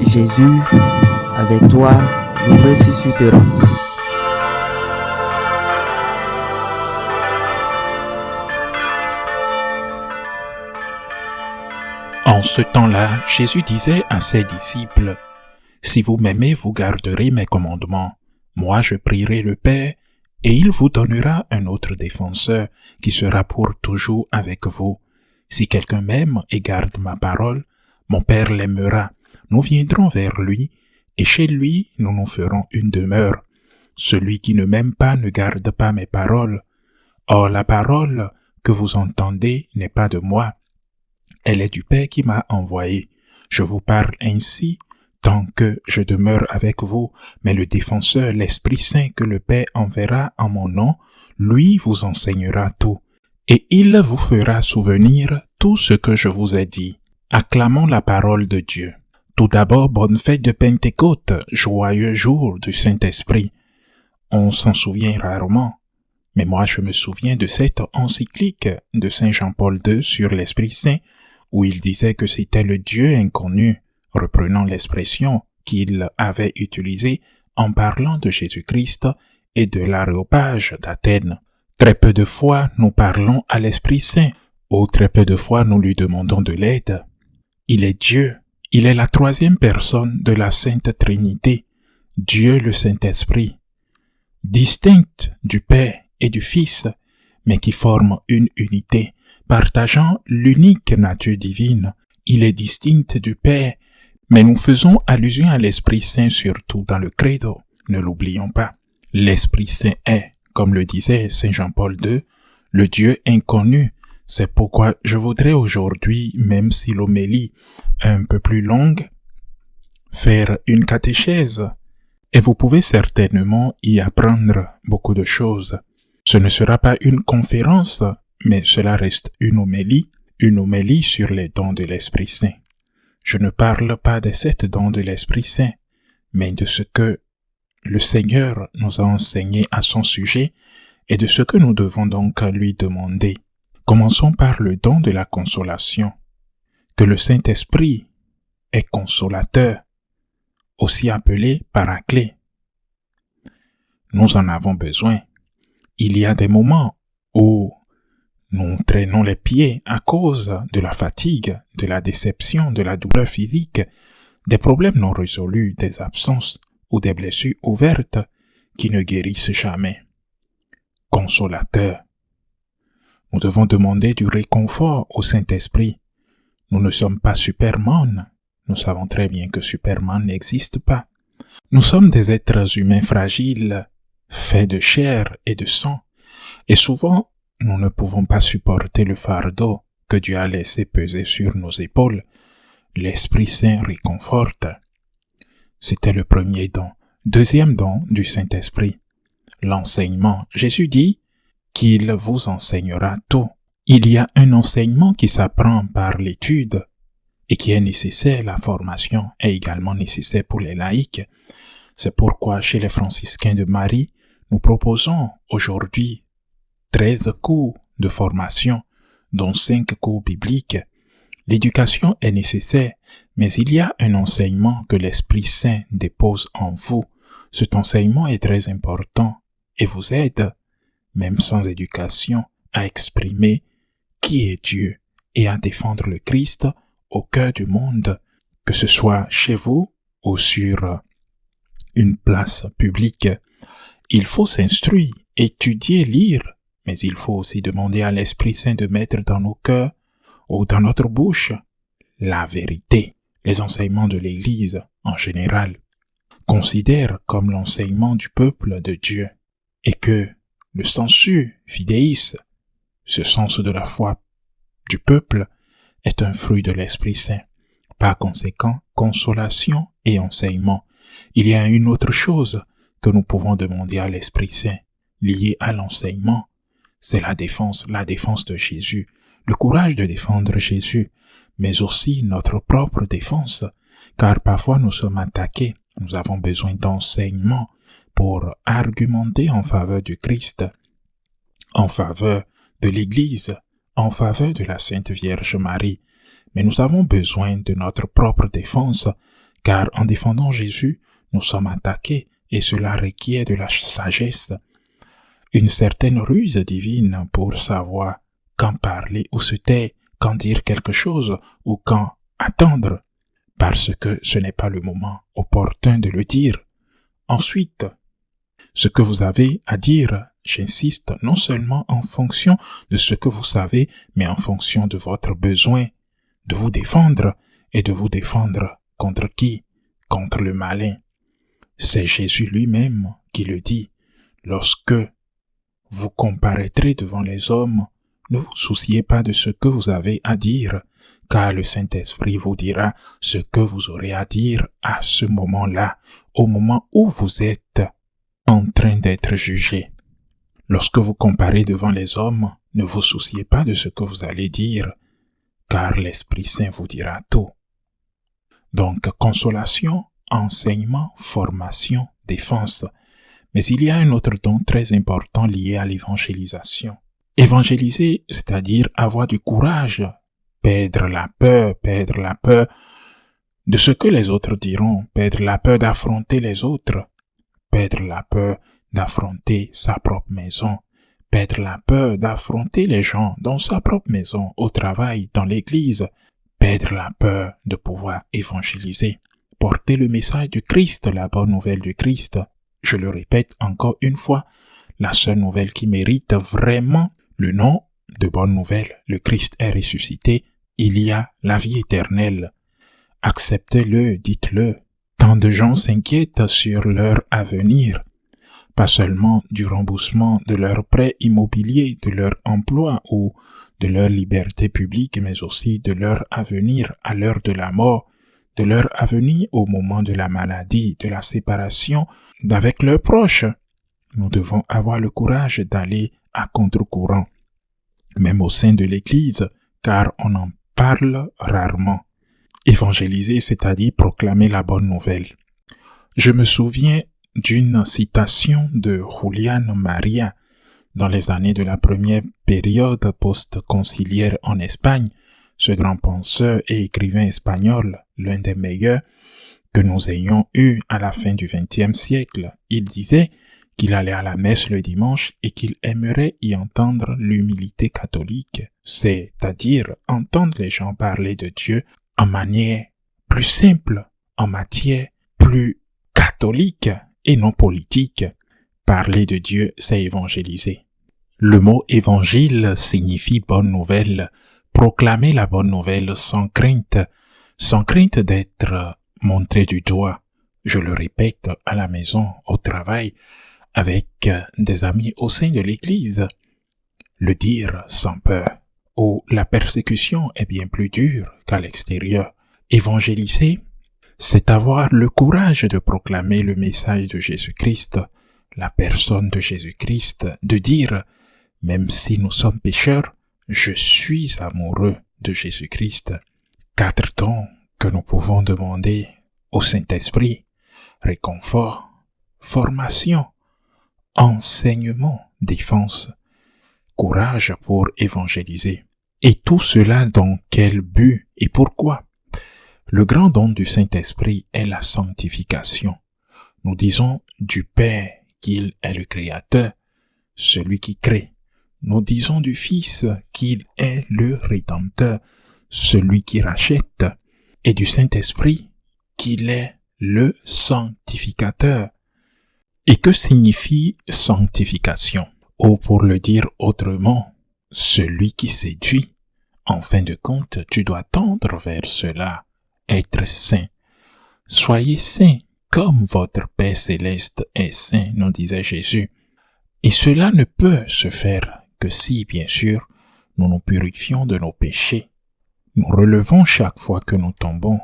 Jésus, avec toi, nous ressusciterons. En ce temps-là, Jésus disait à ses disciples, « Si vous m'aimez, vous garderez mes commandements. Moi, je prierai le Père, et il vous donnera un autre défenseur qui sera pour toujours avec vous. Si quelqu'un m'aime et garde ma parole, mon Père l'aimera. Nous viendrons vers lui, et chez lui, nous nous ferons une demeure. Celui qui ne m'aime pas ne garde pas mes paroles. Or, la parole que vous entendez n'est pas de moi. Elle est du Père qui m'a envoyé. Je vous parle ainsi, tant que je demeure avec vous, mais le défenseur, l'Esprit Saint que le Père enverra en mon nom, lui vous enseignera tout, et il vous fera souvenir tout ce que je vous ai dit. Acclamons la parole de Dieu. Tout d'abord, bonne fête de Pentecôte, joyeux jour du Saint-Esprit. On s'en souvient rarement, mais moi je me souviens de cette encyclique de Saint Jean-Paul II sur l'Esprit Saint, où il disait que c'était le Dieu inconnu, reprenant l'expression qu'il avait utilisée en parlant de Jésus-Christ et de l'Aréopage d'Athènes. Très peu de fois nous parlons à l'Esprit Saint, ou très peu de fois nous lui demandons de l'aide. Il est Dieu, il est la troisième personne de la Sainte Trinité, Dieu le Saint-Esprit, distinct du Père et du Fils, mais qui forment une unité, partageant l'unique nature divine. Il est distinct du Père, mais nous faisons allusion à l'Esprit Saint surtout dans le Credo. Ne l'oublions pas. L'Esprit Saint est, comme le disait Saint Jean-Paul II, le Dieu inconnu. C'est pourquoi je voudrais aujourd'hui, même si l'homélie est un peu plus longue, faire une catéchèse. Et vous pouvez certainement y apprendre beaucoup de choses. Ce ne sera pas une conférence, mais cela reste une homélie sur les dons de l'Esprit Saint. Je ne parle pas des 7 dons de l'Esprit Saint, mais de ce que le Seigneur nous a enseigné à son sujet et de ce que nous devons donc lui demander. Commençons par le don de la consolation, que le Saint-Esprit est consolateur, aussi appelé Paraclet. Nous en avons besoin. Il y a des moments où nous traînons les pieds à cause de la fatigue, de la déception, de la douleur physique, des problèmes non résolus, des absences ou des blessures ouvertes qui ne guérissent jamais. Consolateur. Nous devons demander du réconfort au Saint-Esprit. Nous ne sommes pas Superman. Nous savons très bien que Superman n'existe pas. Nous sommes des êtres humains fragiles, faits de chair et de sang. Et souvent, nous ne pouvons pas supporter le fardeau que Dieu a laissé peser sur nos épaules. L'Esprit Saint réconforte. C'était le premier don. Deuxième don du Saint-Esprit, l'enseignement. Jésus dit qu'il vous enseignera tout. Il y a un enseignement qui s'apprend par l'étude et qui est nécessaire. La formation est également nécessaire pour les laïcs. C'est pourquoi chez les franciscains de Marie, nous proposons aujourd'hui 13 cours de formation, dont 5 cours bibliques. L'éducation est nécessaire, mais il y a un enseignement que l'Esprit Saint dépose en vous. Cet enseignement est très important et vous aide, même sans éducation, à exprimer qui est Dieu et à défendre le Christ au cœur du monde, que ce soit chez vous ou sur une place publique. Il faut s'instruire, étudier, lire, mais il faut aussi demander à l'Esprit Saint de mettre dans nos cœurs ou dans notre bouche la vérité. Les enseignements de l'Église, en général, considèrent comme l'enseignement du peuple de Dieu et que le sensu fideis, ce sens de la foi du peuple, est un fruit de l'Esprit Saint. Par conséquent, consolation et enseignement. Il y a une autre chose que nous pouvons demander à l'Esprit Saint, liée à l'enseignement, c'est la défense de Jésus, le courage de défendre Jésus, mais aussi notre propre défense, car parfois nous sommes attaqués, nous avons besoin d'enseignement pour argumenter en faveur du Christ, en faveur de l'Église, en faveur de la Sainte Vierge Marie. Mais nous avons besoin de notre propre défense, car en défendant Jésus, nous sommes attaqués et cela requiert de la sagesse, une certaine ruse divine pour savoir quand parler ou se taire, quand dire quelque chose ou quand attendre, parce que ce n'est pas le moment opportun de le dire. Ensuite, ce que vous avez à dire, j'insiste, non seulement en fonction de ce que vous savez, mais en fonction de votre besoin de vous défendre et de vous défendre contre qui? Contre le malin. C'est Jésus lui-même qui le dit. Lorsque vous comparaîtrez devant les hommes, ne vous souciez pas de ce que vous avez à dire, car le Saint-Esprit vous dira ce que vous aurez à dire à ce moment-là, au moment où vous êtes en train d'être jugé. Lorsque vous comparez devant les hommes, ne vous souciez pas de ce que vous allez dire, car l'Esprit Saint vous dira tout. Donc, consolation, enseignement, formation, défense. Mais il y a un autre don très important lié à l'évangélisation. Évangéliser, c'est-à-dire avoir du courage, perdre la peur de ce que les autres diront, perdre la peur d'affronter les autres, perdre la peur d'affronter sa propre maison, perdre la peur d'affronter les gens dans sa propre maison, au travail, dans l'église, perdre la peur de pouvoir évangéliser, porter le message du Christ, la bonne nouvelle du Christ. Je le répète encore une fois, la seule nouvelle qui mérite vraiment le nom de bonne nouvelle. Le Christ est ressuscité, il y a la vie éternelle. Acceptez-le, dites-le. Tant de gens s'inquiètent sur leur avenir, pas seulement du remboursement de leurs prêts immobiliers, de leur emploi ou de leur liberté publique, mais aussi de leur avenir à l'heure de la mort, de leur avenir au moment de la maladie, de la séparation d'avec leurs proches. Nous devons avoir le courage d'aller à contre-courant, même au sein de l'Église, car on en parle rarement. Évangéliser, c'est-à-dire proclamer la bonne nouvelle. Je me souviens d'une citation de Julián María dans les années de la première période post-conciliaire en Espagne. Ce grand penseur et écrivain espagnol, l'un des meilleurs que nous ayons eu à la fin du XXe siècle, il disait qu'il allait à la messe le dimanche et qu'il aimerait y entendre l'humilité catholique, c'est-à-dire entendre les gens parler de Dieu en manière plus simple, en matière plus catholique et non politique. Parler de Dieu, c'est évangéliser. Le mot évangile signifie bonne nouvelle, proclamer la bonne nouvelle sans crainte d'être montré du doigt. Je le répète, à la maison, au travail, avec des amis au sein de l'Église. Le dire sans peur. Où la persécution est bien plus dure qu'à l'extérieur. Évangéliser, c'est avoir le courage de proclamer le message de Jésus-Christ, la personne de Jésus-Christ, de dire, même si nous sommes pécheurs, je suis amoureux de Jésus-Christ. 4 dons que nous pouvons demander au Saint-Esprit: réconfort, formation, enseignement, défense, courage pour évangéliser. Et tout cela dans quel but et pourquoi? Le grand don du Saint-Esprit est la sanctification. Nous disons du Père qu'il est le Créateur, celui qui crée. Nous disons du Fils qu'il est le Rédempteur, celui qui rachète, et du Saint-Esprit qu'il est le sanctificateur. Et que signifie sanctification? Ou pour le dire autrement, celui qui séduit. En fin de compte, tu dois tendre vers cela, être saint. Soyez saints comme votre Père céleste est saint, nous disait Jésus. Et cela ne peut se faire que si, bien sûr, nous nous purifions de nos péchés. Nous relevons chaque fois que nous tombons,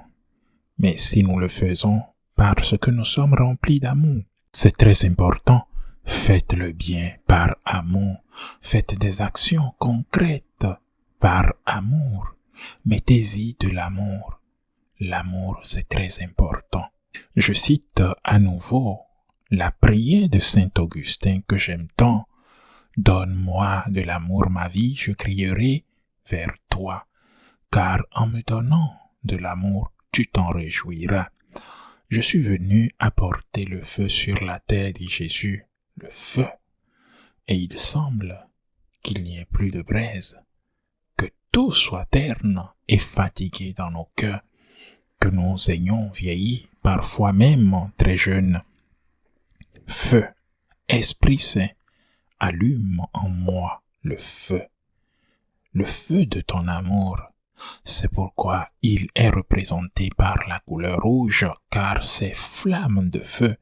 mais si nous le faisons parce que nous sommes remplis d'amour, c'est très important. Faites le bien par amour. Faites des actions concrètes par amour. Mettez-y de l'amour. L'amour, c'est très important. Je cite à nouveau la prière de Saint Augustin que j'aime tant. Donne-moi de l'amour ma vie, je crierai vers toi, car en me donnant de l'amour, tu t'en réjouiras. Je suis venu apporter le feu sur la terre, dit Jésus, le feu. Et il semble qu'il n'y ait plus de braise, que tout soit terne et fatigué dans nos cœurs, que nous ayons vieilli, parfois même très jeunes. Feu, Esprit Saint, allume en moi le feu de ton amour. C'est pourquoi il est représenté par la couleur rouge, car ces flammes de feu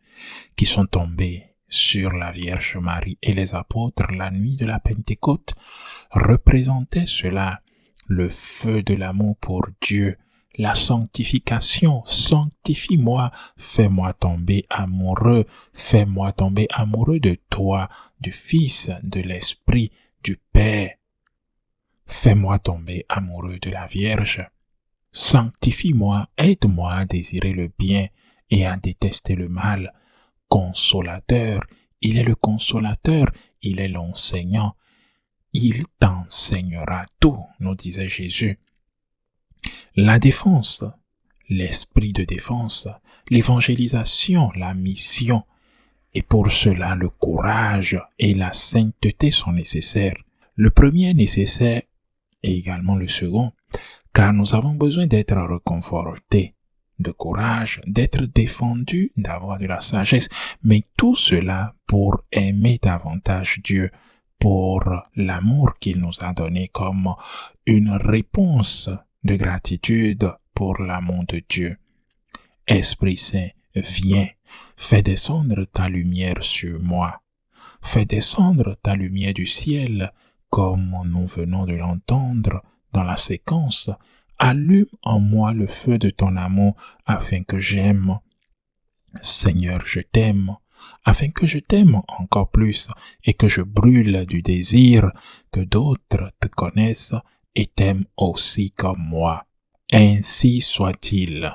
qui sont tombées sur la Vierge Marie et les apôtres la nuit de la Pentecôte représentaient cela, le feu de l'amour pour Dieu, la sanctification. Sanctifie-moi, fais-moi tomber amoureux de toi, du Fils, de l'Esprit, du Père. Fais-moi tomber amoureux de la Vierge. Sanctifie-moi, aide-moi à désirer le bien et à détester le mal. Consolateur, il est le consolateur, il est l'enseignant. Il t'enseignera tout, nous disait Jésus. La défense, l'esprit de défense, l'évangélisation, la mission. Et pour cela, le courage et la sainteté sont nécessaires. Le premier est nécessaire et également le second, car nous avons besoin d'être réconfortés, de courage, d'être défendus, d'avoir de la sagesse, mais tout cela pour aimer davantage Dieu, pour l'amour qu'il nous a donné comme une réponse de gratitude pour l'amour de Dieu. Esprit Saint, viens, fais descendre ta lumière sur moi, fais descendre ta lumière du ciel, comme nous venons de l'entendre dans la séquence. Allume en moi le feu de ton amour afin que j'aime. Seigneur, je t'aime, afin que je t'aime encore plus et que je brûle du désir que d'autres te connaissent et t'aiment aussi comme moi. Ainsi soit-il.